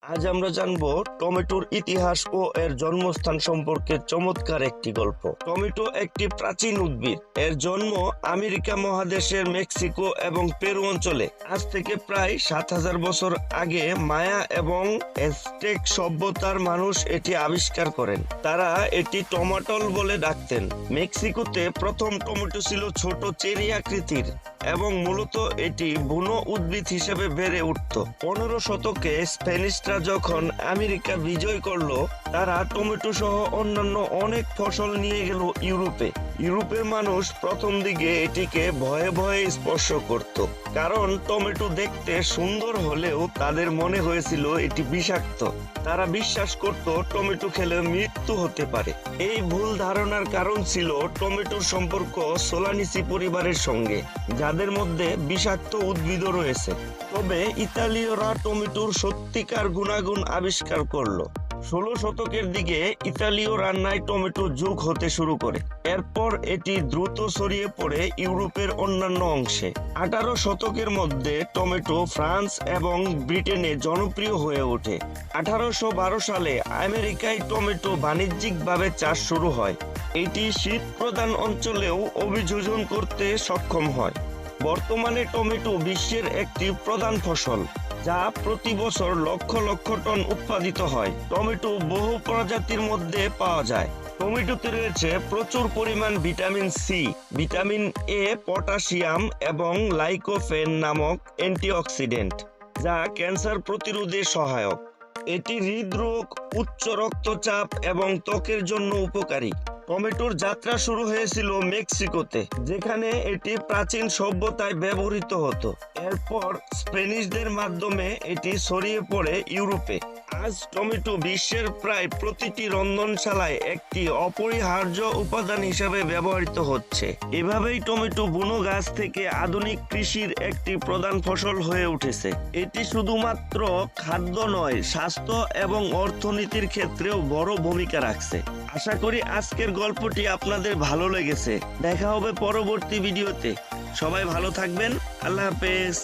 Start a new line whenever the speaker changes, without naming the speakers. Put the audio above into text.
আজ আমরা জানবো টমেটোর ইতিহাস ও এর জন্মস্থান সম্পর্কে চমৎকার একটি গল্প। টমেটো একটি প্রাচীন উদ্ভিদ। এর জন্ম আমেরিকা মহাদেশের মেক্সিকো এবং পেরু অঞ্চলে। আজ থেকে প্রায় ৭,০০০ বছর আগে মায়া এবং অ্যাজটেক সভ্যতার মানুষ এটি আবিষ্কার করেন। তারা এটি টমাটল বলে ডাকতেন। মেক্সিকোতে প্রথম টমেটো ছিল ছোট চেরি আকৃতির এবং মূলত এটি বুনো উদ্ভিদ হিসেবে বেড়ে উঠত। ১৫ শতকে স্প্যানিশরা যখন আমেরিকা বিজয় করলো, তারা টমেটো সহ অন্যান্য অনেক ফসল নিয়ে গেল ইউরোপে। ইউরোপের মানুষ প্রথম দিকে এটিকে ভয়ে ভয়ে স্পর্শ করত, কারণ টমেটো দেখতে সুন্দর হলেও তাদের মনে হয়েছিল এটি বিষাক্ত। তারা বিশ্বাস করত টমেটো খেলে মৃত্যু হতে পারে। এই ভুল ধারণার কারণ ছিল টমেটোর সম্পর্ক সোলানিসি পরিবারের সঙ্গে, যাদের মধ্যে বিষাক্ত উদ্ভিদও রয়েছে। তবে ইতালীয়রা টমেটোর সত্যিকার গুণাগুণ আবিষ্কার করলো। ১৬ শতকের দিকে ইতালীয় রান্নায় টমেটো যোগ হতে শুরু করে। এরপর এটি দ্রুত ছড়িয়ে পড়ে ইউরোপের অন্যান্য অংশে। ১৮ শতকের মধ্যে টমেটো ফ্রান্স এবং ব্রিটেনে জনপ্রিয় হয়ে ওঠে। ১৮১২ সালে আমেরিকায় টমেটো বাণিজ্যিকভাবে চাষ শুরু হয়। এটি শীত প্রধান অঞ্চলেও অভিযোজন করতে সক্ষম হয়। বর্তমানে টমেটো বিশ্বের একটি প্রধান ফসল, যা প্রতি বছর লক্ষ লক্ষ টন উৎপাদিত হয়। টমেটো বহু প্রজাতির মধ্যে পাওয়া যায়। টমেটোতে রয়েছে প্রচুর পরিমাণ vitamin C, vitamin A, potassium এবং লাইকোপেন নামক অ্যান্টিঅক্সিডেন্ট, যা ক্যান্সার প্রতিরোধে সহায়ক। এটি হৃদরোগ, উচ্চ রক্তচাপ এবং ত্বকের জন্য উপকারী। টমেটোর যাত্রা শুরু হয়েছিল মেক্সিকোতে, যেখানে এটি প্রাচীন সভ্যতায় ব্যবহৃত হতো। এরপর স্প্যানিশদের মাধ্যমে এটি ছড়িয়ে পড়ে ইউরোপে। আজ টমেটো বিশ্বের প্রায় প্রতিটি রন্ধনশালায় একটি অপরিহার্য উপাদান হিসেবে ব্যবহৃত হচ্ছে। এভাবেই টমেটো বুনো গাছ থেকে আধুনিক কৃষির একটি প্রধান ফসল হয়ে উঠেছে। এটি শুধুমাত্র খাদ্য নয়, স্বাস্থ্য এবং অর্থনীতির ক্ষেত্রেও বড় ভূমিকা রাখছে। আশা করি আজকের গল্পটি আপনাদের ভালো লেগেছে। দেখা হবে পরবর্তী ভিডিওতে। সবাই ভালো থাকবেন। আল্লাহ হাফেজ।